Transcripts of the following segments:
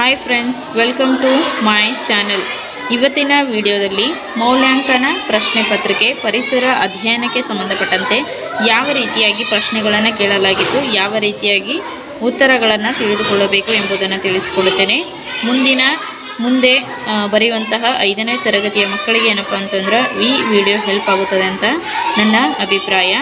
Hi friends, welcome to my channel. ಇವತ್ತಿನ ವಿಡಿಯೋದಲ್ಲಿ ಮೌಲ್ಯಾಂಕನ ಪ್ರಶ್ನೆ ಪತ್ರಿಕೆ ಪರಿಸರ ಅಧ್ಯಯನಕ್ಕೆ ಸಂಬಂಧಪಟ್ಟಂತೆ ಯಾವ ರೀತಿಯಾಗಿ ಪ್ರಶ್ನೆಗಳನ್ನು ಕೇಳಲಾಗಿದ್ದು, ಯಾವ ರೀತಿಯಾಗಿ ಉತ್ತರಗಳನ್ನು ತಿಳಿದುಕೊಳ್ಳಬೇಕು ಎಂಬುದನ್ನು ತಿಳಿಸಿಕೊಡುತ್ತೇನೆ. ಮುಂದೆ ಬರೆಯುವಂತಹ 5ನೇ ತರಗತಿಯ ಮಕ್ಕಳಿಗೆ ಏನಪ್ಪ ಅಂತಂದ್ರೆ ಈ ವಿಡಿಯೋ ಹೆಲ್ಪ್ ಆಗುತ್ತದೆ ಅಂತ ನನ್ನ ಅಭಿಪ್ರಾಯ.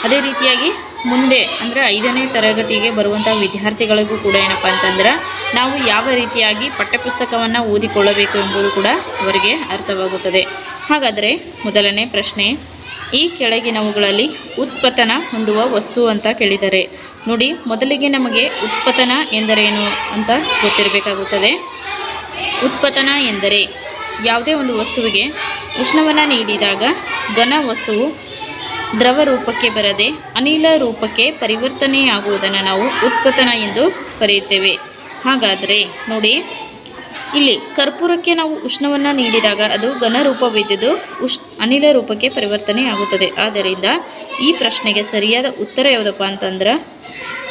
ಅದೇ ರೀತಿಯಾಗಿ ಮುಂದೆ ಅಂದರೆ 5ನೇ ತರಗತಿಗೆ ಬರುವಂಥ ವಿದ್ಯಾರ್ಥಿಗಳಿಗೂ ಕೂಡ ಏನಪ್ಪ ಅಂತಂದ್ರೆ ನಾವು ಯಾವ ರೀತಿಯಾಗಿ ಪಠ್ಯಪುಸ್ತಕವನ್ನು ಓದಿಕೊಳ್ಳಬೇಕು ಎಂಬುದು ಕೂಡ ಅವರಿಗೆ ಅರ್ಥವಾಗುತ್ತದೆ. ಹಾಗಾದರೆ ಮೊದಲನೇ ಪ್ರಶ್ನೆ, ಈ ಕೆಳಗಿನವುಗಳಲ್ಲಿ ಉತ್ಪತನ ಹೊಂದುವ ವಸ್ತು ಅಂತ ಕೇಳಿದ್ದಾರೆ. ನೋಡಿ, ಮೊದಲಿಗೆ ನಮಗೆ ಉತ್ಪತನ ಎಂದರೇನು ಅಂತ ಗೊತ್ತಿರಬೇಕಾಗುತ್ತದೆ. ಉತ್ಪತನ ಎಂದರೆ ಯಾವುದೇ ಒಂದು ವಸ್ತುವಿಗೆ ಉಷ್ಣವನ್ನು ನೀಡಿದಾಗ ಘನ ವಸ್ತುವು ದ್ರವ ರೂಪಕ್ಕೆ ಬರದೆ ಅನಿಲ ರೂಪಕ್ಕೆ ಪರಿವರ್ತನೆಯಾಗುವುದನ್ನು ನಾವು ಉತ್ಪತನ ಎಂದು ಕರೆಯುತ್ತೇವೆ. ಹಾಗಾದರೆ ನೋಡಿ, ಇಲ್ಲಿ ಕರ್ಪೂರಕ್ಕೆ ನಾವು ಉಷ್ಣವನ್ನು ನೀಡಿದಾಗ ಅದು ಘನ ರೂಪವಿದ್ದು ಅನಿಲ ರೂಪಕ್ಕೆ ಪರಿವರ್ತನೆಯಾಗುತ್ತದೆ. ಆದ್ದರಿಂದ ಈ ಪ್ರಶ್ನೆಗೆ ಸರಿಯಾದ ಉತ್ತರ ಯಾವುದಪ್ಪ ಅಂತಂದ್ರೆ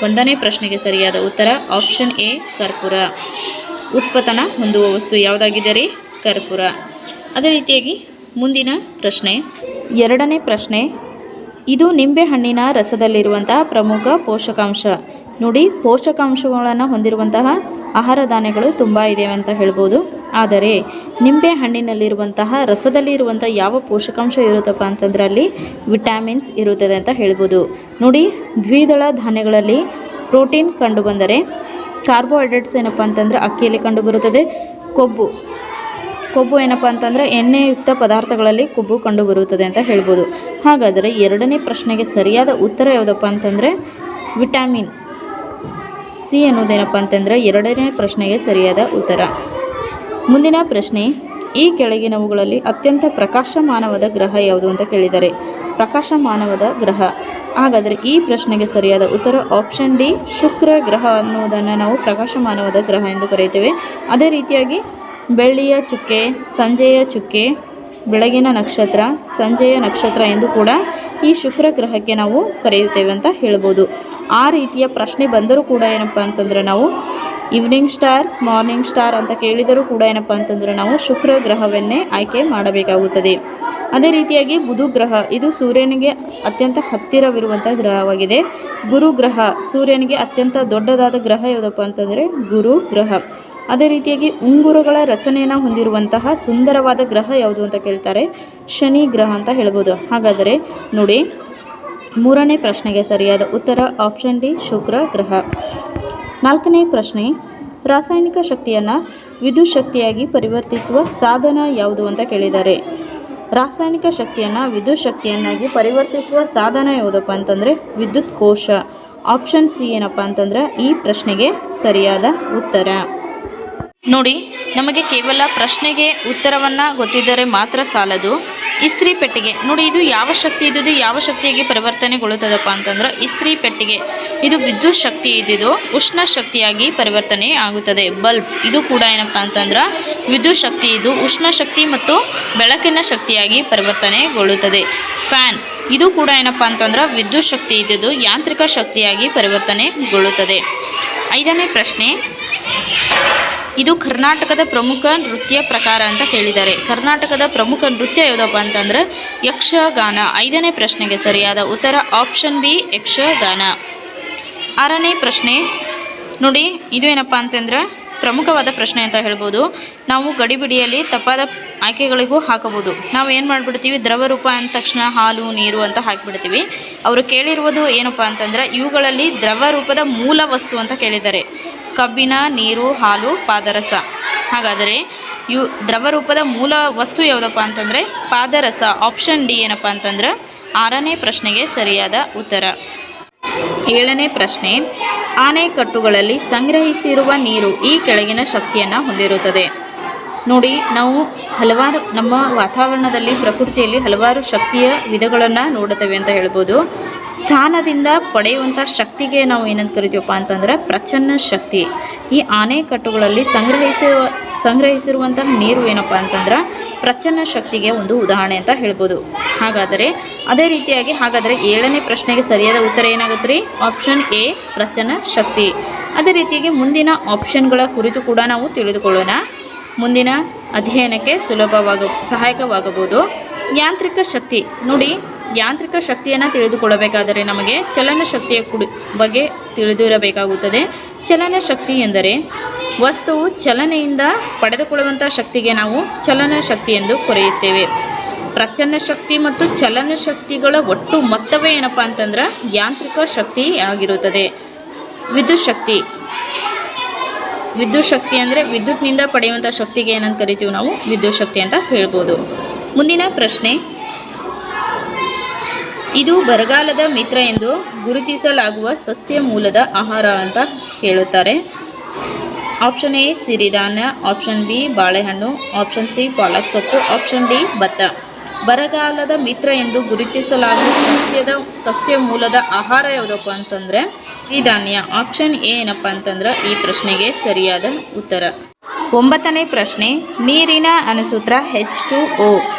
1ನೇ ಪ್ರಶ್ನೆಗೆ ಸರಿಯಾದ ಉತ್ತರ ಆಪ್ಷನ್ ಎ, ಕರ್ಪೂರ. ಉತ್ಪತನ ಹೊಂದುವ ವಸ್ತು ಯಾವುದಾಗಿದೆ ರೀ? ಕರ್ಪೂರ. ಅದೇ ರೀತಿಯಾಗಿ ಮುಂದಿನ ಪ್ರಶ್ನೆ, 2ನೇ ಪ್ರಶ್ನೆ, ಇದು ನಿಂಬೆಹಣ್ಣಿನ ರಸದಲ್ಲಿರುವಂತಹ ಪ್ರಮುಖ ಪೋಷಕಾಂಶ. ನೋಡಿ, ಪೋಷಕಾಂಶಗಳನ್ನು ಹೊಂದಿರುವಂತಹ ಆಹಾರ ಧಾನ್ಯಗಳು ತುಂಬ ಇದೆ ಅಂತ ಹೇಳ್ಬೋದು. ಆದರೆ ನಿಂಬೆ ಹಣ್ಣಿನಲ್ಲಿರುವಂತಹ ರಸದಲ್ಲಿರುವಂಥ ಯಾವ ಪೋಷಕಾಂಶ ಇರುತ್ತಪ್ಪ ಅಂತಂದ್ರೆ ಅಲ್ಲಿ ವಿಟಮಿನ್ಸ್ ಇರುತ್ತದೆ ಅಂತ ಹೇಳ್ಬೋದು. ನೋಡಿ, ದ್ವಿದಳ ಧಾನ್ಯಗಳಲ್ಲಿ ಪ್ರೋಟೀನ್ ಕಂಡು ಬಂದರೆ ಕಾರ್ಬೋಹೈಡ್ರೇಟ್ಸ್ ಏನಪ್ಪ ಅಂತಂದರೆ ಅಕ್ಕಿಯಲ್ಲಿ ಕಂಡುಬರುತ್ತದೆ. ಕೊಬ್ಬು ಏನಪ್ಪ ಅಂತಂದರೆ ಎಣ್ಣೆಯುಕ್ತ ಪದಾರ್ಥಗಳಲ್ಲಿ ಕೊಬ್ಬು ಕಂಡುಬರುತ್ತದೆ ಅಂತ ಹೇಳ್ಬೋದು. ಹಾಗಾದರೆ 2ನೇ ಪ್ರಶ್ನೆಗೆ ಸರಿಯಾದ ಉತ್ತರ ಯಾವುದಪ್ಪ ಅಂತಂದರೆ ವಿಟಮಿನ್ ಸಿ ಅನ್ನೋದೇನಪ್ಪ ಅಂತಂದರೆ 2ನೇ ಪ್ರಶ್ನೆಗೆ ಸರಿಯಾದ ಉತ್ತರ. ಮುಂದಿನ ಪ್ರಶ್ನೆ, ಈ ಕೆಳಗಿನವುಗಳಲ್ಲಿ ಅತ್ಯಂತ ಪ್ರಕಾಶಮಾನವಾದ ಗ್ರಹ ಯಾವುದು ಅಂತ ಕೇಳಿದ್ದಾರೆ. ಪ್ರಕಾಶಮಾನವಾದ ಗ್ರಹ, ಹಾಗಾದರೆ ಈ ಪ್ರಶ್ನೆಗೆ ಸರಿಯಾದ ಉತ್ತರ ಆಪ್ಷನ್ ಡಿ, ಶುಕ್ರ ಗ್ರಹ ಅನ್ನುವುದನ್ನು ನಾವು ಪ್ರಕಾಶಮಾನವಾದ ಗ್ರಹ ಎಂದು ಕರೆಯುತ್ತೇವೆ. ಅದೇ ರೀತಿಯಾಗಿ ಬೆಳ್ಳಿಯ ಚುಕ್ಕೆ, ಸಂಜೆಯ ಚುಕ್ಕೆ, ಬೆಳಗಿನ ನಕ್ಷತ್ರ, ಸಂಜೆಯ ನಕ್ಷತ್ರ ಎಂದು ಕೂಡ ಈ ಶುಕ್ರ ಗ್ರಹಕ್ಕೆ ನಾವು ಕರೆಯುತ್ತೇವೆ ಅಂತ ಹೇಳ್ಬೋದು. ಆ ರೀತಿಯ ಪ್ರಶ್ನೆ ಬಂದರೂ ಕೂಡ ಏನಪ್ಪ ಅಂತಂದ್ರೆ ನಾವು ಈವ್ನಿಂಗ್ ಸ್ಟಾರ್, ಮಾರ್ನಿಂಗ್ ಸ್ಟಾರ್ ಅಂತ ಕೇಳಿದರೂ ಕೂಡ ಏನಪ್ಪ ಅಂತಂದ್ರೆ ನಾವು ಶುಕ್ರ ಗ್ರಹವನ್ನೇ ಆಯ್ಕೆ ಮಾಡಬೇಕಾಗುತ್ತದೆ. ಅದೇ ರೀತಿಯಾಗಿ ಬುಧ ಗ್ರಹ, ಇದು ಸೂರ್ಯನಿಗೆ ಅತ್ಯಂತ ಹತ್ತಿರವಿರುವಂಥ ಗ್ರಹವಾಗಿದೆ. ಗುರು ಗ್ರಹ, ಸೂರ್ಯನಿಗೆ ಅತ್ಯಂತ ದೊಡ್ಡದಾದ ಗ್ರಹ ಯಾವುದಪ್ಪ ಅಂತಂದರೆ ಗುರು ಗ್ರಹ. ಅದೇ ರೀತಿಯಾಗಿ ಉಂಗುರಗಳ ರಚನೆಯನ್ನು ಹೊಂದಿರುವಂತಹ ಸುಂದರವಾದ ಗ್ರಹ ಯಾವುದು ಅಂತ ಕೇಳ್ತಾರೆ, ಶನಿ ಗ್ರಹ ಅಂತ ಹೇಳ್ಬೋದು. ಹಾಗಾದರೆ ನೋಡಿ, 3ನೇ ಪ್ರಶ್ನೆಗೆ ಸರಿಯಾದ ಉತ್ತರ ಆಪ್ಷನ್ ಡಿ, ಶುಕ್ರ ಗ್ರಹ. 4ನೇ ಪ್ರಶ್ನೆ, ರಾಸಾಯನಿಕ ಶಕ್ತಿಯನ್ನು ವಿದ್ಯುತ್ ಶಕ್ತಿಯಾಗಿ ಪರಿವರ್ತಿಸುವ ಸಾಧನ ಯಾವುದು ಅಂತ ಕೇಳಿದ್ದಾರೆ. ರಾಸಾಯನಿಕ ಶಕ್ತಿಯನ್ನು ವಿದ್ಯುತ್ ಶಕ್ತಿಯನ್ನಾಗಿ ಪರಿವರ್ತಿಸುವ ಸಾಧನ ಯಾವುದಪ್ಪ ಅಂತಂದರೆ ವಿದ್ಯುತ್ ಕೋಶ. ಆಪ್ಷನ್ ಸಿ ಏನಪ್ಪ ಅಂತಂದ್ರೆ ಈ ಪ್ರಶ್ನೆಗೆ ಸರಿಯಾದ ಉತ್ತರ. ನೋಡಿ, ನಮಗೆ ಕೇವಲ ಪ್ರಶ್ನೆಗೆ ಉತ್ತರವನ್ನು ಗೊತ್ತಿದ್ದರೆ ಮಾತ್ರ ಸಾಲದು. ಇಸ್ತ್ರಿ ಪೆಟ್ಟಿಗೆ, ನೋಡಿ ಇದು ಯಾವ ಶಕ್ತಿ ಇದ್ದಿದ್ದು ಯಾವ ಶಕ್ತಿಯಾಗಿ ಪರಿವರ್ತನೆಗೊಳ್ಳುತ್ತದಪ್ಪ ಅಂತಂದ್ರೆ ಇಸ್ತ್ರಿ ಪೆಟ್ಟಿಗೆ ಇದು ವಿದ್ಯುತ್ ಶಕ್ತಿ ಇದ್ದಿದ್ದು ಉಷ್ಣ ಶಕ್ತಿಯಾಗಿ ಪರಿವರ್ತನೆ ಆಗುತ್ತದೆ. ಬಲ್ಬ್, ಇದು ಕೂಡ ಏನಪ್ಪ ಅಂತಂದ್ರೆ ವಿದ್ಯುತ್ ಶಕ್ತಿ ಇದ್ದು ಉಷ್ಣ ಶಕ್ತಿ ಮತ್ತು ಬೆಳಕಿನ ಶಕ್ತಿಯಾಗಿ ಪರಿವರ್ತನೆಗೊಳ್ಳುತ್ತದೆ. ಫ್ಯಾನ್, ಇದು ಕೂಡ ಏನಪ್ಪ ಅಂತಂದ್ರೆ ವಿದ್ಯುತ್ ಶಕ್ತಿ ಇದ್ದಿದ್ದು ಯಾಂತ್ರಿಕ ಶಕ್ತಿಯಾಗಿ ಪರಿವರ್ತನೆಗೊಳ್ಳುತ್ತದೆ. 5ನೇ ಪ್ರಶ್ನೆ, ಇದು ಕರ್ನಾಟಕದ ಪ್ರಮುಖ ನೃತ್ಯ ಪ್ರಕಾರ ಅಂತ ಕೇಳಿದ್ದಾರೆ. ಕರ್ನಾಟಕದ ಪ್ರಮುಖ ನೃತ್ಯ ಯಾವುದಪ್ಪ ಅಂತಂದ್ರೆ ಯಕ್ಷಗಾನ. 5ನೇ ಪ್ರಶ್ನೆಗೆ ಸರಿಯಾದ ಉತ್ತರ ಆಪ್ಷನ್ ಬಿ, ಯಕ್ಷಗಾನ. 6ನೇ ಪ್ರಶ್ನೆ, ನೋಡಿ ಇದು ಏನಪ್ಪ ಅಂತಂದ್ರೆ ಪ್ರಮುಖವಾದ ಪ್ರಶ್ನೆ ಅಂತ ಹೇಳ್ಬೋದು. ನಾವು ಗಡಿಬಿಡಿಯಲ್ಲಿ ತಪ್ಪಾದ ಆಯ್ಕೆಗಳಿಗೂ ಹಾಕಬಹುದು. ನಾವು ಏನು ಮಾಡಿಬಿಡ್ತೀವಿ, ದ್ರವ ರೂಪ ಅಂದ ತಕ್ಷಣ ಹಾಲು, ನೀರು ಅಂತ ಹಾಕಿಬಿಡ್ತೀವಿ. ಅವರು ಕೇಳಿರುವುದು ಏನಪ್ಪ ಅಂತಂದ್ರೆ ಇವುಗಳಲ್ಲಿ ದ್ರವ ರೂಪದ ಮೂಲ ವಸ್ತು ಅಂತ ಕೇಳಿದ್ದಾರೆ. ಕಬ್ಬಿಣ, ನೀರು, ಹಾಲು, ಪಾದರಸ. ಹಾಗಾದರೆ ಇವು ದ್ರವ ರೂಪದ ಮೂಲ ವಸ್ತು ಯಾವುದಪ್ಪ ಅಂತಂದರೆ ಪಾದರಸ. ಆಪ್ಷನ್ ಡಿ ಏನಪ್ಪ ಅಂತಂದ್ರೆ 6ನೇ ಪ್ರಶ್ನೆಗೆ ಸರಿಯಾದ ಉತ್ತರ. 7ನೇ ಪ್ರಶ್ನೆ, ಆಣೆಕಟ್ಟುಗಳಲ್ಲಿ ಸಂಗ್ರಹಿಸಿರುವ ನೀರು ಈ ಕೆಳಗಿನ ಶಕ್ತಿಯನ್ನು ಹೊಂದಿರುತ್ತದೆ. ನೋಡಿ, ನಾವು ಹಲವಾರು ನಮ್ಮ ವಾತಾವರಣದಲ್ಲಿ ಪ್ರಕೃತಿಯಲ್ಲಿ ಹಲವಾರು ಶಕ್ತಿಯ ವಿಧಗಳನ್ನು ನೋಡುತ್ತೇವೆ ಅಂತ ಹೇಳ್ಬೋದು. ಸ್ಥಾನದಿಂದ ಪಡೆಯುವಂಥ ಶಕ್ತಿಗೆ ನಾವು ಏನಂತ ಕರಿತೀವಪ್ಪ ಅಂತಂದ್ರೆ ಪ್ರಚನ್ನ ಶಕ್ತಿ. ಈ ಆಣೆಕಟ್ಟುಗಳಲ್ಲಿ ಸಂಗ್ರಹಿಸಿರುವಂತಹ ನೀರು ಏನಪ್ಪ ಅಂತಂದ್ರೆ ಪ್ರಚನ್ನ ಶಕ್ತಿಗೆ ಒಂದು ಉದಾಹರಣೆ ಅಂತ ಹೇಳ್ಬೋದು. ಹಾಗಾದರೆ ಅದೇ ರೀತಿಯಾಗಿ 7ನೇ ಪ್ರಶ್ನೆಗೆ ಸರಿಯಾದ ಉತ್ತರ ಏನಾಗುತ್ತೆ ರೀ? ಆಪ್ಷನ್ ಎ, ಪ್ರಚನ್ನ ಶಕ್ತಿ. ಅದೇ ರೀತಿಯಾಗಿ ಮುಂದಿನ ಆಪ್ಷನ್ಗಳ ಕುರಿತು ಕೂಡ ನಾವು ತಿಳಿದುಕೊಳ್ಳೋಣ. ಮುಂದಿನ ಅಧ್ಯಯನಕ್ಕೆ ಸಹಾಯಕವಾಗಬಹುದು. ಯಾಂತ್ರಿಕ ಶಕ್ತಿ ನೋಡಿ, ಯಾಂತ್ರಿಕ ಶಕ್ತಿಯನ್ನು ತಿಳಿದುಕೊಳ್ಳಬೇಕಾದರೆ ನಮಗೆ ಚಲನ ಶಕ್ತಿಯ ಬಗ್ಗೆ ತಿಳಿದಿರಬೇಕಾಗುತ್ತದೆ. ಚಲನ ಶಕ್ತಿ ಎಂದರೆ ವಸ್ತುವು ಚಲನೆಯಿಂದ ಪಡೆದುಕೊಳ್ಳುವಂಥ ಶಕ್ತಿಗೆ ನಾವು ಚಲನ ಶಕ್ತಿ ಎಂದು ಕರೆಯುತ್ತೇವೆ. ಪ್ರಚನ್ನ ಶಕ್ತಿ ಮತ್ತು ಚಲನ ಶಕ್ತಿಗಳ ಒಟ್ಟು ಮೊತ್ತವೇ ಏನಪ್ಪ ಅಂತಂದ್ರೆ ಯಾಂತ್ರಿಕ ಶಕ್ತಿ ಆಗಿರುತ್ತದೆ. ವಿದ್ಯುತ್ ಶಕ್ತಿ, ವಿದ್ಯುತ್ ಶಕ್ತಿ ಅಂದರೆ ವಿದ್ಯುತ್ನಿಂದ ಪಡೆಯುವಂಥ ಶಕ್ತಿಗೆ ಏನಂತ ಕರಿತೀವಿ ನಾವು ವಿದ್ಯುತ್ ಶಕ್ತಿ ಅಂತ ಹೇಳ್ಬೋದು. ಮುಂದಿನ ಪ್ರಶ್ನೆ, ಇದು ಬರಗಾಲದ ಮಿತ್ರ ಎಂದು ಗುರುತಿಸಲಾಗುವ ಸಸ್ಯ ಮೂಲದ ಆಹಾರ ಅಂತ ಹೇಳುತ್ತಾರೆ. ಆಪ್ಷನ್ ಎ ಸಿರಿಧಾನ್ಯ, ಆಪ್ಷನ್ ಬಿ ಬಾಳೆಹಣ್ಣು, ಆಪ್ಷನ್ ಸಿ ಪಾಲಕ್ ಸೊಪ್ಪು, ಆಪ್ಷನ್ ಡಿ ಭತ್ತ. ಬರಗಾಲದ ಮಿತ್ರ ಎಂದು ಗುರುತಿಸಲಾಗುವ ಸಸ್ಯ ಮೂಲದ ಆಹಾರ ಯಾವುದಪ್ಪ ಅಂತಂದರೆ ಸಿರಿಧಾನ್ಯ. ಆಪ್ಷನ್ ಎ ಏನಪ್ಪ ಅಂತಂದ್ರೆ ಈ ಪ್ರಶ್ನೆಗೆ ಸರಿಯಾದ ಉತ್ತರ. 9ನೇ ಪ್ರಶ್ನೆ, ನೀರಿನ ಅಣುಸೂತ್ರ H2O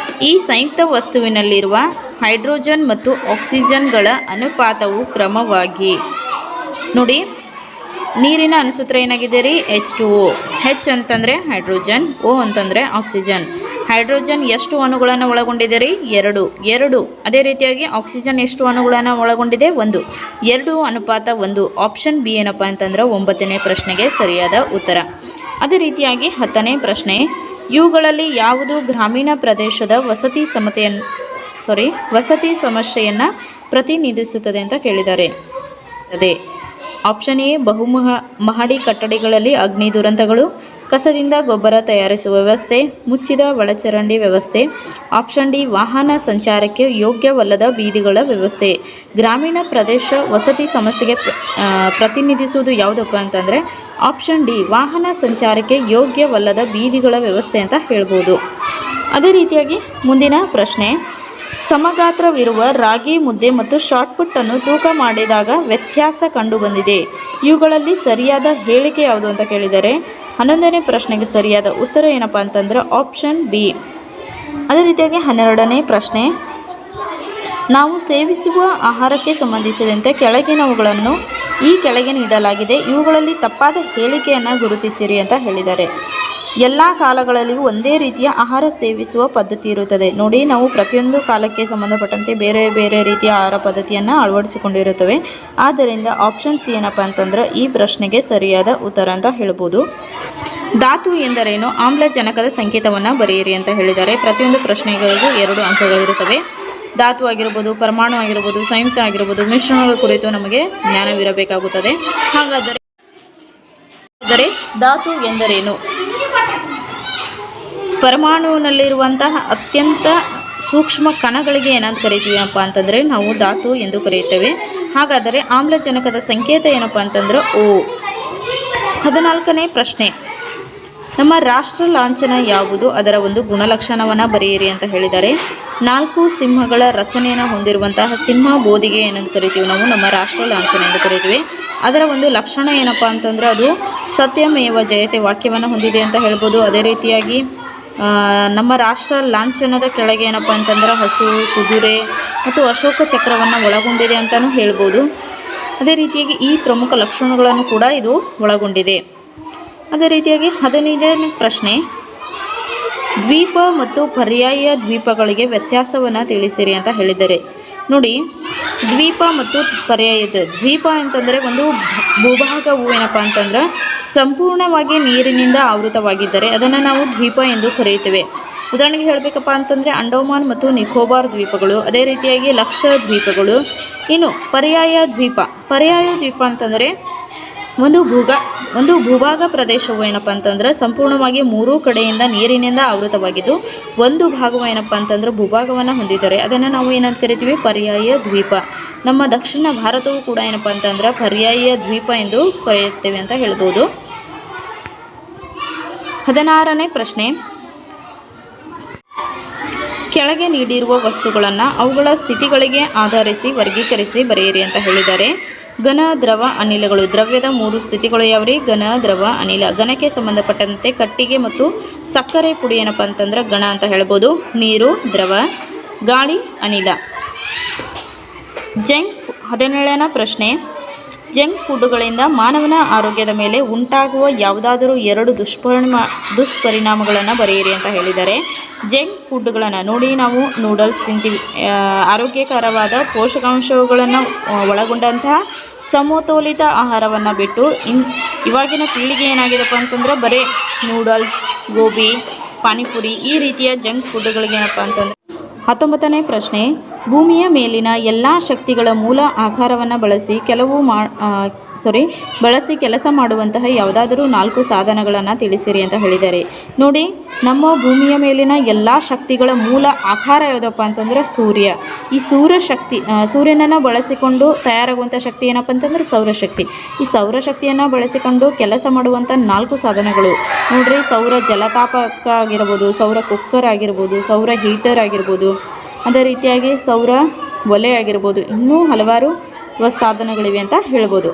ಈ ಸಂಯುಕ್ತ ವಸ್ತುವಿನಲ್ಲಿರುವ ಹೈಡ್ರೋಜನ್ ಮತ್ತು ಆಕ್ಸಿಜನ್ಗಳ ಅನುಪಾತವು ಕ್ರಮವಾಗಿ ನೋಡಿ, ನೀರಿನ ಅಣುಸೂತ್ರ ಏನಾಗಿದೆ ರೀ H2O. H ಅಂತಂದರೆ ಹೈಡ್ರೋಜನ್, O ಅಂತಂದರೆ ಆಕ್ಸಿಜನ್. ಹೈಡ್ರೋಜನ್ ಎಷ್ಟು ಅಣುಗಳನ್ನು ಒಳಗೊಂಡಿದೆ ರೀ 2. ಅದೇ ರೀತಿಯಾಗಿ ಆಕ್ಸಿಜನ್ ಎಷ್ಟು ಅಣುಗಳನ್ನು ಒಳಗೊಂಡಿದೆ 1. 2 ಅನುಪಾತ 1. ಆಪ್ಷನ್ ಬಿ ಏನಪ್ಪ ಅಂತಂದ್ರೆ 9ನೇ ಪ್ರಶ್ನೆಗೆ ಸರಿಯಾದ ಉತ್ತರ. ಅದೇ ರೀತಿಯಾಗಿ 10ನೇ ಪ್ರಶ್ನೆ, ಇವುಗಳಲ್ಲಿ ಯಾವುದು ಗ್ರಾಮೀಣ ಪ್ರದೇಶದ ವಸತಿ ಸಮಸ್ಯೆಯನ್ನು ಪ್ರತಿನಿಧಿಸುತ್ತದೆ ಅಂತ ಕೇಳಿದ್ದಾರೆ. ಅದೇ ಆಪ್ಷನ್ ಎ ಮಹಡಿ ಕಟ್ಟಡಗಳಲ್ಲಿ ಅಗ್ನಿ ದುರಂತಗಳು, ಕಸದಿಂದ ಗೊಬ್ಬರ ತಯಾರಿಸುವ ವ್ಯವಸ್ಥೆ, ಮುಚ್ಚಿದ ಒಳಚರಂಡಿ ವ್ಯವಸ್ಥೆ. ಆಪ್ಷನ್ ಡಿ ವಾಹನ ಸಂಚಾರಕ್ಕೆ ಯೋಗ್ಯವಲ್ಲದ ಬೀದಿಗಳ ವ್ಯವಸ್ಥೆ. ಗ್ರಾಮೀಣ ಪ್ರದೇಶ ವಸತಿ ಸಮಸ್ಯೆಗೆ ಪ್ರತಿನಿಧಿಸುವುದು ಯಾವುದಪ್ಪ ಅಂತಂದರೆ ಆಪ್ಷನ್ ಡಿ ವಾಹನ ಸಂಚಾರಕ್ಕೆ ಯೋಗ್ಯವಲ್ಲದ ಬೀದಿಗಳ ವ್ಯವಸ್ಥೆ ಅಂತ ಹೇಳ್ಬೋದು. ಅದೇ ರೀತಿಯಾಗಿ ಮುಂದಿನ ಪ್ರಶ್ನೆ, ಸಮಗಾತ್ರವಿರುವ ರಾಗಿ ಮುದ್ದೆ ಮತ್ತು ಶಾರ್ಟ್ಪುಟ್ ಅನ್ನು ತೂಕ ಮಾಡಿದಾಗ ವ್ಯತ್ಯಾಸ ಕಂಡುಬಂದಿದೆ. ಇವುಗಳಲ್ಲಿ ಸರಿಯಾದ ಹೇಳಿಕೆ ಯಾವುದು ಅಂತ ಕೇಳಿದರೆ 11ನೇ ಪ್ರಶ್ನೆಗೆ ಸರಿಯಾದ ಉತ್ತರ ಏನಪ್ಪ ಅಂತಂದ್ರೆ ಆಪ್ಷನ್ ಬಿ. ಅದೇ ರೀತಿಯಾಗಿ 12ನೇ ಪ್ರಶ್ನೆ, ನಾವು ಸೇವಿಸುವ ಆಹಾರಕ್ಕೆ ಸಂಬಂಧಿಸಿದಂತೆ ಕೆಳಗಿನವುಗಳನ್ನು ಈ ಕೆಳಗೆ ನೀಡಲಾಗಿದೆ. ಇವುಗಳಲ್ಲಿ ತಪ್ಪಾದ ಹೇಳಿಕೆಯನ್ನು ಗುರುತಿಸಿರಿ ಅಂತ ಹೇಳಿದ್ದಾರೆ. ಎಲ್ಲ ಕಾಲಗಳಲ್ಲಿಯೂ ಒಂದೇ ರೀತಿಯ ಆಹಾರ ಸೇವಿಸುವ ಪದ್ಧತಿ ಇರುತ್ತದೆ. ನೋಡಿ, ನಾವು ಪ್ರತಿಯೊಂದು ಕಾಲಕ್ಕೆ ಸಂಬಂಧಪಟ್ಟಂತೆ ಬೇರೆ ಬೇರೆ ರೀತಿಯ ಆಹಾರ ಪದ್ಧತಿಯನ್ನು ಅಳವಡಿಸಿಕೊಂಡಿರುತ್ತವೆ. ಆದ್ದರಿಂದ ಆಪ್ಷನ್ ಸಿ ಏನಪ್ಪ ಅಂತಂದ್ರೆ ಈ ಪ್ರಶ್ನೆಗೆ ಸರಿಯಾದ ಉತ್ತರ ಅಂತ ಹೇಳ್ಬೋದು. ಧಾತು ಎಂದರೇನು? ಆಮ್ಲಜನಕದ ಸಂಕೇತವನ್ನು ಬರೆಯಿರಿ ಅಂತ ಹೇಳಿದ್ದಾರೆ. ಪ್ರತಿಯೊಂದು ಪ್ರಶ್ನೆಗಳಿಗೂ 2 ಅಂಕಗಳಿರುತ್ತವೆ. ಧಾತು ಆಗಿರ್ಬೋದು, ಪರಮಾಣು ಆಗಿರ್ಬೋದು, ಸಂಯುಕ್ತ ಆಗಿರ್ಬೋದು, ಮಿಶ್ರಣಗಳ ಕುರಿತು ನಮಗೆ ಜ್ಞಾನವಿರಬೇಕಾಗುತ್ತದೆ. ಹಾಗಾದರೆ ಧಾತು ಎಂದರೇನು? ಪರಮಾಣುವಿನಲ್ಲಿರುವಂತಹ ಅತ್ಯಂತ ಸೂಕ್ಷ್ಮ ಕಣಗಳಿಗೆ ಏನಂತ ಕರಿತೀವಪ್ಪ ಅಂತಂದರೆ ನಾವು ಧಾತು ಎಂದು ಕರೆಯುತ್ತೇವೆ. ಹಾಗಾದರೆ ಆಮ್ಲಜನಕದ ಸಂಕೇತ ಏನಪ್ಪ ಅಂತಂದ್ರೆ O. 14ನೇ ಪ್ರಶ್ನೆ, ನಮ್ಮ ರಾಷ್ಟ್ರ ಲಾಂಛನ ಯಾವುದು? ಅದರ ಒಂದು ಗುಣಲಕ್ಷಣವನ್ನು ಬರೆಯಿರಿ ಅಂತ ಹೇಳಿದ್ದಾರೆ. 4 ಸಿಂಹಗಳ ರಚನೆಯನ್ನು ಹೊಂದಿರುವಂತಹ ಸಿಂಹ ಬೋಧಿಗೆ ಏನಂತ ಕರಿತೀವಿ ನಾವು ನಮ್ಮ ರಾಷ್ಟ್ರ ಲಾಂಛನ ಎಂದು ಕರಿತೀವಿ. ಅದರ ಒಂದು ಲಕ್ಷಣ ಏನಪ್ಪ ಅಂತಂದ್ರೆ ಅದು ಸತ್ಯಮೇವ ಜಯತೆ ವಾಕ್ಯವನ್ನು ಹೊಂದಿದೆ ಅಂತ ಹೇಳ್ಬೋದು. ಅದೇ ರೀತಿಯಾಗಿ ನಮ್ಮ ರಾಷ್ಟ್ರ ಲಾಂಛನದ ಕೆಳಗೆ ಏನಪ್ಪ ಅಂತಂದ್ರೆ ಹಸು, ಕುದುರೆ ಮತ್ತು ಅಶೋಕ ಚಕ್ರವನ್ನು ಒಳಗೊಂಡಿದೆ ಅಂತಲೂ ಹೇಳ್ಬೋದು. ಅದೇ ರೀತಿಯಾಗಿ ಈ ಪ್ರಮುಖ ಲಕ್ಷಣಗಳನ್ನು ಕೂಡ ಇದು ಒಳಗೊಂಡಿದೆ. ಅದೇ ರೀತಿಯಾಗಿ 15ನೇ ಪ್ರಶ್ನೆ, ದ್ವೀಪ ಮತ್ತು ಪರ್ಯಾಯ ದ್ವೀಪಗಳಿಗೆ ವ್ಯತ್ಯಾಸವನ್ನು ತಿಳಿಸಿರಿ ಅಂತ ಹೇಳಿದ್ದಾರೆ. ನೋಡಿ, ದ್ವೀಪ ಮತ್ತು ಪರ್ಯಾಯದ ದ್ವೀಪ ಅಂತಂದರೆ ಒಂದು ಭೂಭಾಗವು ಏನಪ್ಪ ಅಂತಂದ್ರೆ ಸಂಪೂರ್ಣವಾಗಿ ನೀರಿನಿಂದ ಆವೃತವಾಗಿದ್ದರೆ ಅದನ್ನು ನಾವು ದ್ವೀಪ ಎಂದು ಕರೆಯುತ್ತೇವೆ. ಉದಾಹರಣೆಗೆ ಹೇಳಬೇಕಪ್ಪ ಅಂತಂದರೆ ಅಂಡಮಾನ್ ಮತ್ತು ನಿಕೋಬಾರ್ ದ್ವೀಪಗಳು, ಅದೇ ರೀತಿಯಾಗಿ ಲಕ್ಷದ್ವೀಪಗಳು. ಇನ್ನು ಪರ್ಯಾಯ ದ್ವೀಪ ಅಂತಂದರೆ ಒಂದು ಭೂಭಾಗ ಪ್ರದೇಶವು ಏನಪ್ಪ ಅಂತಂದ್ರೆ ಸಂಪೂರ್ಣವಾಗಿ 3 ಕಡೆಯಿಂದ ನೀರಿನಿಂದ ಆವೃತವಾಗಿದ್ದು ಒಂದು ಭಾಗವು ಏನಪ್ಪ ಅಂತಂದ್ರೆ ಭೂಭಾಗವನ್ನು ಹೊಂದಿದ್ದಾರೆ. ಅದನ್ನು ನಾವು ಏನಂತ ಕರಿತೀವಿ? ಪರ್ಯಾಯ ದ್ವೀಪ. ನಮ್ಮ ದಕ್ಷಿಣ ಭಾರತವು ಕೂಡ ಏನಪ್ಪ ಅಂತಂದ್ರೆ ಪರ್ಯಾಯ ದ್ವೀಪ ಎಂದು ಕರೆಯುತ್ತೇವೆ ಅಂತ ಹೇಳ್ಬೋದು. 16ನೇ ಪ್ರಶ್ನೆ, ಕೆಳಗೆ ನೀಡಿರುವ ವಸ್ತುಗಳನ್ನು ಅವುಗಳ ಸ್ಥಿತಿಗಳಿಗೆ ಆಧರಿಸಿ ವರ್ಗೀಕರಿಸಿ ಬರೆಯಿರಿ ಅಂತ ಹೇಳಿದ್ದಾರೆ. ಘನ, ದ್ರವ, ಅನಿಲಗಳು. ದ್ರವ್ಯದ 3 ಸ್ಥಿತಿಗಳು ಯಾವ್ರಿ? ಘನ, ದ್ರವ, ಅನಿಲ. ಘನಕ್ಕೆ ಸಂಬಂಧಪಟ್ಟಂತೆ ಕಟ್ಟಿಗೆ ಮತ್ತು ಸಕ್ಕರೆ ಪುಡಿ ಏನಪ್ಪ ಅಂತಂದ್ರೆ ಘನ ಅಂತ ಹೇಳ್ಬೋದು. ನೀರು ದ್ರವ, ಗಾಳಿ ಅನಿಲ. 17ನೇ ಪ್ರಶ್ನೆ, ಜಂಕ್ ಫುಡ್ಗಳಿಂದ ಮಾನವನ ಆರೋಗ್ಯದ ಮೇಲೆ ಉಂಟಾಗುವ ಯಾವುದಾದರೂ 2 ದುಷ್ಪರಿಣಾಮಗಳನ್ನು ಬರೆಯಿರಿ ಅಂತ ಹೇಳಿದ್ದಾರೆ. ಜಂಕ್ ಫುಡ್ಗಳನ್ನು ನೋಡಿ, ನಾವು ನೂಡಲ್ಸ್ ತಿಂತೀವಿ, ಆರೋಗ್ಯಕರವಾದ ಪೋಷಕಾಂಶಗಳನ್ನು ಒಳಗೊಂಡಂತಹ ಸಮತೋಲಿತ ಆಹಾರವನ್ನು ಬಿಟ್ಟು ಇವಾಗಿನ ಪೀಳಿಗೆ ಏನಾಗಿದೆಪ್ಪ ಅಂತಂದ್ರೆ ಬರೀ ನೂಡಲ್ಸ್, ಗೋಬಿ, ಪಾನಿಪುರಿ ಈ ರೀತಿಯ ಜಂಕ್ ಫುಡ್ಗಳಿಗೇನಪ್ಪ ಅಂತಂದರೆ. 19ನೇ ಪ್ರಶ್ನೆ, ಭೂಮಿಯ ಮೇಲಿನ ಎಲ್ಲ ಶಕ್ತಿಗಳ ಮೂಲ ಆಕಾರವನ್ನು ಬಳಸಿ ಕೆಲಸ ಮಾಡುವಂತಹ ಯಾವುದಾದರೂ 4 ಸಾಧನಗಳನ್ನು ತಿಳಿಸಿರಿ ಅಂತ ಹೇಳಿದ್ದಾರೆ. ನೋಡಿ, ನಮ್ಮ ಭೂಮಿಯ ಮೇಲಿನ ಎಲ್ಲ ಶಕ್ತಿಗಳ ಮೂಲ ಆಕಾರ ಯಾವುದಪ್ಪ ಅಂತಂದರೆ ಸೂರ್ಯ. ಈ ಸೂರ್ಯನನ್ನು ಬಳಸಿಕೊಂಡು ತಯಾರಾಗುವಂಥ ಶಕ್ತಿ ಏನಪ್ಪ ಅಂತಂದರೆ ಸೌರಶಕ್ತಿ. ಈ ಸೌರಶಕ್ತಿಯನ್ನು ಬಳಸಿಕೊಂಡು ಕೆಲಸ ಮಾಡುವಂಥ 4 ಸಾಧನಗಳು ನೋಡ್ರಿ, ಸೌರ ಜಲತಾಪಕ ಆಗಿರ್ಬೋದು, ಸೌರ ಕುಕ್ಕರ್ ಆಗಿರ್ಬೋದು, ಸೌರ ಹೀಟರ್ ಆಗಿರ್ಬೋದು, ಅದೇ ರೀತಿಯಾಗಿ ಸೌರ ಒಲೆ ಆಗಿರ್ಬೋದು, ಇನ್ನೂ ಹಲವಾರು ಸಾಧನಗಳಿವೆ ಅಂತ ಹೇಳ್ಬೋದು.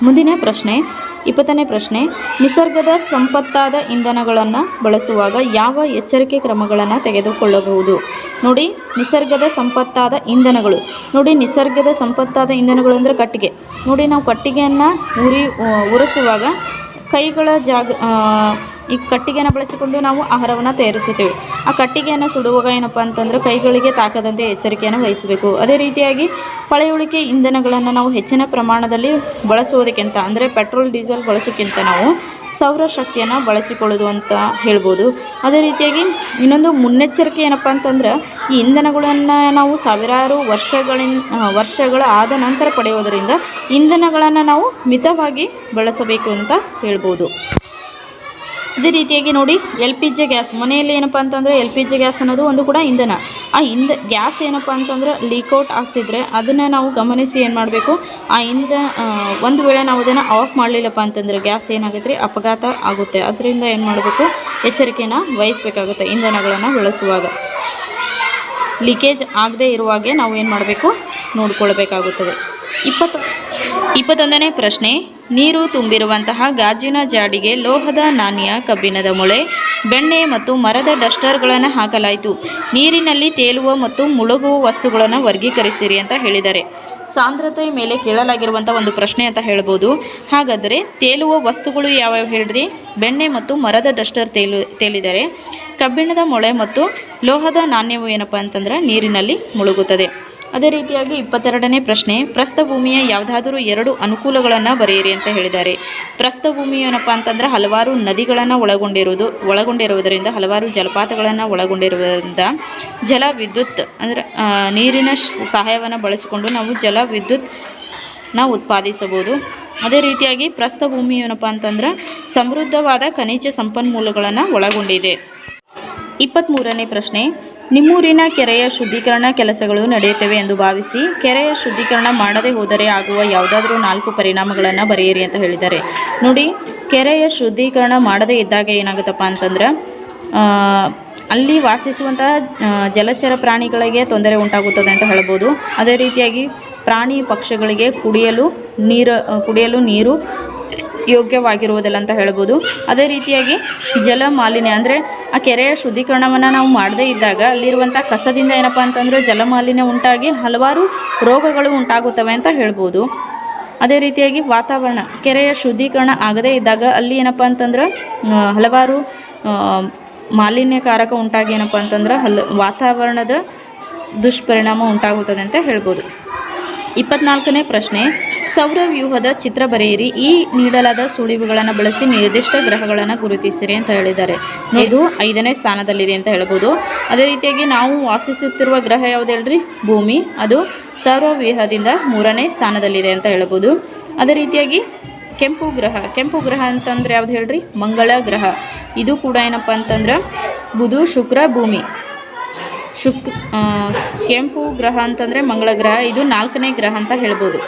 ಮುಂದಿನ ಪ್ರಶ್ನೆ, 20ನೇ ಪ್ರಶ್ನೆ, ನಿಸರ್ಗದ ಸಂಪತ್ತಾದ ಇಂಧನಗಳನ್ನು ಬಳಸುವಾಗ ಯಾವ ಎಚ್ಚರಿಕೆ ಕ್ರಮಗಳನ್ನು ತೆಗೆದುಕೊಳ್ಳಬಹುದು? ನೋಡಿ, ನಿಸರ್ಗದ ಸಂಪತ್ತಾದ ಇಂಧನಗಳು. ನೋಡಿ, ನಿಸರ್ಗದ ಸಂಪತ್ತಾದ ಇಂಧನಗಳು ಅಂದರೆ ಕಟ್ಟಿಗೆ. ನೋಡಿ, ನಾವು ಕಟ್ಟಿಗೆಯನ್ನು ಉರಿಸುವಾಗ ಕೈಗಳ ಈ ಕಟ್ಟಿಗೆಯನ್ನು ಬಳಸಿಕೊಂಡು ನಾವು ಆಹಾರವನ್ನು ತಯಾರಿಸುತ್ತೇವೆ. ಆ ಕಟ್ಟಿಗೆಯನ್ನು ಸುಡುವಾಗ ಏನಪ್ಪ ಅಂತಂದರೆ ಕೈಗಳಿಗೆ ತಾಕದಂತೆ ಎಚ್ಚರಿಕೆಯನ್ನು ವಹಿಸಬೇಕು. ಅದೇ ರೀತಿಯಾಗಿ ಪಳೆಯುಳಿಕೆ ಇಂಧನಗಳನ್ನು ನಾವು ಹೆಚ್ಚಿನ ಪ್ರಮಾಣದಲ್ಲಿ ಬಳಸುವುದಕ್ಕಿಂತ ಅಂದರೆ ಪೆಟ್ರೋಲ್, ಡೀಸೆಲ್ ಬಳಸೋಕ್ಕಿಂತ ನಾವು ಸೌರಶಕ್ತಿಯನ್ನು ಬಳಸಿಕೊಳ್ಳೋದು ಅಂತ ಹೇಳ್ಬೋದು. ಅದೇ ರೀತಿಯಾಗಿ ಇನ್ನೊಂದು ಮುನ್ನೆಚ್ಚರಿಕೆ ಏನಪ್ಪ ಅಂತಂದ್ರೆ, ಈ ಇಂಧನಗಳನ್ನು ನಾವು ಸಾವಿರಾರು ವರ್ಷಗಳ ಆದ ನಂತರ ಪಡೆಯೋದರಿಂದ ಇಂಧನಗಳನ್ನು ನಾವು ಮಿತವಾಗಿ ಬಳಸಬೇಕು ಅಂತ ಹೇಳ್ಬೋದು. ಅದೇ ರೀತಿಯಾಗಿ ನೋಡಿ, LPG ಗ್ಯಾಸ್. ಮನೆಯಲ್ಲಿ ಏನಪ್ಪ ಅಂತಂದರೆ LPG ಗ್ಯಾಸ್ ಅನ್ನೋದು ಒಂದು ಕೂಡ ಇಂಧನ. ಆ ಗ್ಯಾಸ್ ಏನಪ್ಪ ಅಂತಂದ್ರೆ ಲೀಕ್ಔಟ್ ಆಗ್ತಿದ್ರೆ ಅದನ್ನು ನಾವು ಗಮನಿಸಿ ಏನು ಮಾಡಬೇಕು, ಒಂದು ವೇಳೆ ನಾವು ಅದನ್ನು ಆಫ್ ಮಾಡಲಿಲ್ಲಪ್ಪ ಅಂತಂದರೆ ಗ್ಯಾಸ್ ಏನಾಗುತ್ತೆ ರೀ, ಅಪಘಾತ ಆಗುತ್ತೆ. ಅದರಿಂದ ಏನು ಮಾಡಬೇಕು, ಎಚ್ಚರಿಕೆಯನ್ನು ವಹಿಸಬೇಕಾಗುತ್ತೆ. ಇಂಧನಗಳನ್ನು ಬಳಸುವಾಗ ಲೀಕೇಜ್ ಆಗದೇ ಇರುವಾಗೆ ನಾವು ಏನು ಮಾಡಬೇಕು, ನೋಡಿಕೊಳ್ಬೇಕಾಗುತ್ತದೆ. 21ನೇ ಪ್ರಶ್ನೆ, ನೀರು ತುಂಬಿರುವಂತಹ ಗಾಜಿನ ಜಾಡಿಗೆ ಲೋಹದ ನಾಣ್ಯ, ಕಬ್ಬಿಣದ ಮೊಳೆ, ಬೆಣ್ಣೆ ಮತ್ತು ಮರದ ಡಸ್ಟರ್ಗಳನ್ನು ಹಾಕಲಾಯಿತು. ನೀರಿನಲ್ಲಿ ತೇಲುವ ಮತ್ತು ಮುಳುಗುವ ವಸ್ತುಗಳನ್ನು ವರ್ಗೀಕರಿಸಿರಿ ಅಂತ ಹೇಳಿದ್ದಾರೆ. ಸಾಂದ್ರತೆಯ ಮೇಲೆ ಕೇಳಲಾಗಿರುವಂಥ ಒಂದು ಪ್ರಶ್ನೆ ಅಂತ ಹೇಳ್ಬೋದು. ಹಾಗಾದರೆ ತೇಲುವ ವಸ್ತುಗಳು ಯಾವ್ಯಾವ ಹೇಳ್ರಿ? ಬೆಣ್ಣೆ ಮತ್ತು ಮರದ ಡಸ್ಟರ್ ತೇಲಿದರೆ, ಕಬ್ಬಿಣದ ಮೊಳೆ ಮತ್ತು ಲೋಹದ ನಾಣ್ಯವು ಏನಪ್ಪ ಅಂತಂದ್ರೆ ನೀರಿನಲ್ಲಿ ಮುಳುಗುತ್ತದೆ. ಅದೇ ರೀತಿಯಾಗಿ 22ನೇ ಪ್ರಶ್ನೆ, ಪ್ರಸ್ಥಭೂಮಿಯ ಯಾವುದಾದರೂ 2 ಅನುಕೂಲಗಳನ್ನು ಬರೆಯಿರಿ ಅಂತ ಹೇಳಿದ್ದಾರೆ. ಪ್ರಸ್ಥಭೂಮಿ ಏನಪ್ಪ ಅಂತಂದ್ರೆ ಹಲವಾರು ನದಿಗಳನ್ನು ಒಳಗೊಂಡಿರುವುದರಿಂದ, ಹಲವಾರು ಜಲಪಾತಗಳನ್ನು ಒಳಗೊಂಡಿರುವುದರಿಂದ ಜಲ ವಿದ್ಯುತ್ ಅಂದರೆ ನೀರಿನ ಸಹಾಯವನ್ನು ಬಳಸಿಕೊಂಡು ನಾವು ಜಲ ವಿದ್ಯುತ್ನ ಉತ್ಪಾದಿಸಬಹುದು. ಅದೇ ರೀತಿಯಾಗಿ ಪ್ರಸ್ಥಭೂಮಿ ಏನಪ್ಪ ಅಂತಂದ್ರೆ ಸಮೃದ್ಧವಾದ ಖನಿಜ ಸಂಪನ್ಮೂಲಗಳನ್ನು ಒಳಗೊಂಡಿದೆ. 23ನೇ ಪ್ರಶ್ನೆ, ನಿಮ್ಮೂರಿನ ಕೆರೆಯ ಶುದ್ಧೀಕರಣ ಕೆಲಸಗಳು ನಡೆಯುತ್ತವೆ ಎಂದು ಭಾವಿಸಿ ಕೆರೆಯ ಶುದ್ಧೀಕರಣ ಮಾಡದೆ ಹೋದರೆ ಆಗುವ ಯಾವುದಾದ್ರೂ 4 ಪರಿಣಾಮಗಳನ್ನು ಬರೆಯಿರಿ ಅಂತ ಹೇಳಿದ್ದಾರೆ. ನೋಡಿ, ಕೆರೆಯ ಶುದ್ಧೀಕರಣ ಮಾಡದೇ ಇದ್ದಾಗ ಏನಾಗುತ್ತಪ್ಪ ಅಂತಂದ್ರೆ ಅಲ್ಲಿ ವಾಸಿಸುವಂತಹ ಜಲಚರ ಪ್ರಾಣಿಗಳಿಗೆ ತೊಂದರೆ ಉಂಟಾಗುತ್ತದೆ ಅಂತ ಹೇಳ್ಬೋದು. ಅದೇ ರೀತಿಯಾಗಿ ಪ್ರಾಣಿ ಪಕ್ಷಿಗಳಿಗೆ ಕುಡಿಯಲು ನೀರು ಯೋಗ್ಯವಾಗಿರುವುದಿಲ್ಲ ಅಂತ ಹೇಳ್ಬೋದು. ಅದೇ ರೀತಿಯಾಗಿ ಜಲ ಮಾಲಿನ್ಯ ಅಂದರೆ ಆ ಕೆರೆಯ ಶುದ್ಧೀಕರಣವನ್ನು ನಾವು ಮಾಡದೇ ಇದ್ದಾಗ ಅಲ್ಲಿರುವಂಥ ಕಸದಿಂದ ಏನಪ್ಪ ಅಂತಂದರೆ ಜಲಮಾಲಿನ್ಯ ಉಂಟಾಗಿ ಹಲವಾರು ರೋಗಗಳು ಉಂಟಾಗುತ್ತವೆ ಅಂತ ಹೇಳ್ಬೋದು. ಅದೇ ರೀತಿಯಾಗಿ ವಾತಾವರಣ, ಕೆರೆಯ ಶುದ್ಧೀಕರಣ ಆಗದೇ ಇದ್ದಾಗ ಅಲ್ಲಿ ಏನಪ್ಪ ಅಂತಂದ್ರೆ ಹಲವಾರು ಮಾಲಿನ್ಯಕಾರಕ ಉಂಟಾಗಿ ಏನಪ್ಪ ಅಂತಂದ್ರೆ ವಾತಾವರಣದ ದುಷ್ಪರಿಣಾಮ ಉಂಟಾಗುತ್ತದೆ ಅಂತ ಹೇಳ್ಬೋದು. 24ನೇ ಪ್ರಶ್ನೆ, ಸೌರವ್ಯೂಹದ ಚಿತ್ರ ಬರೆಯಿರಿ. ಈ ನೀಡಲಾದ ಸುಳಿವುಗಳನ್ನು ಬಳಸಿ ನಿರ್ದಿಷ್ಟ ಗ್ರಹಗಳನ್ನು ಗುರುತಿಸಿರಿ ಅಂತ ಹೇಳಿದ್ದಾರೆ. ಇದು 5ನೇ ಸ್ಥಾನದಲ್ಲಿದೆ ಅಂತ ಹೇಳ್ಬೋದು. ಅದೇ ರೀತಿಯಾಗಿ ನಾವು ವಾಸಿಸುತ್ತಿರುವ ಗ್ರಹ ಯಾವುದು ಹೇಳ್ರಿ? ಭೂಮಿ. ಅದು ಸೌರವ್ಯೂಹದಿಂದ 3ನೇ ಸ್ಥಾನದಲ್ಲಿದೆ ಅಂತ ಹೇಳ್ಬೋದು. ಅದೇ ರೀತಿಯಾಗಿ ಕೆಂಪು ಗ್ರಹ ಅಂತಂದ್ರೆ ಯಾವ್ದು ಹೇಳ್ರಿ? ಮಂಗಳ ಗ್ರಹ. ಇದು ಕೂಡ ಏನಪ್ಪ ಅಂತಂದ್ರೆ ಬುಧ, ಶುಕ್ರ, ಭೂಮಿ. ಕೆಂಪು ಗ್ರಹ ಅಂತಂದರೆ ಮಂಗಳ ಗ್ರಹ. ಇದು 4ನೇ ಗ್ರಹ ಅಂತ ಹೇಳ್ಬೋದು.